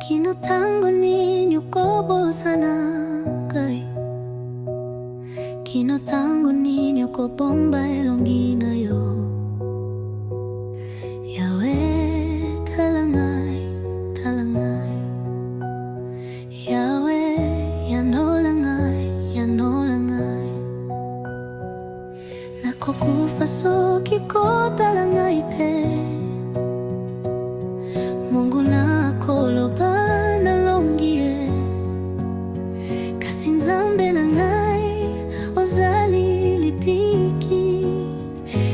Kino tango ninyo kobo sana kai. Kino tango ninyo ko bomba elongina yo. Yawe talangay, talangay. Yawe yanolangay, yanolangay. Nakokufa so kiko talangay te. Mungu na koloba na longie. Kasinzambe na ngai ozali lipiki.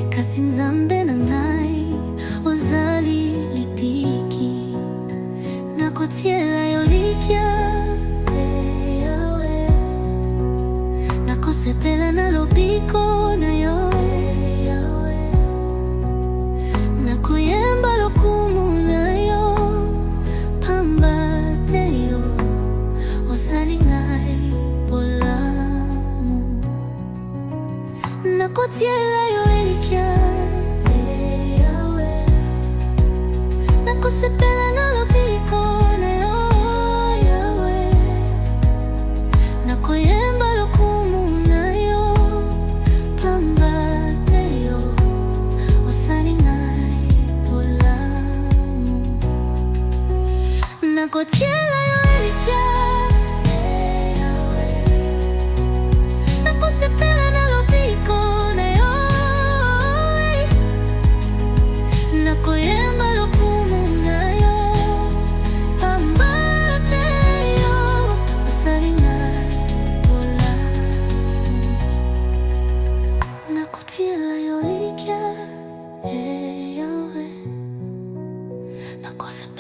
Kasinzambe na ngai ozali lipiki. Nakotiela yolikia Yawe. Nakosepela na lobiko na yo Yawe. Nakoyemba lokumu na yo pamba te yo ozali ngai bolamu. Nakotiela yo elikia Yawe. Nakosepela na lobiko na yo Yawe. Nakoyemba lokumu na yo pamba te yo ozali ngai bolamu. Nakotiela yo elikia Yawe. Nakosepela na lobiko na yo. Nakoyemba lokumu na yo pamba te yo ozali ngai bolamu. Nakotiela yo elikia Yawe. Nakosepela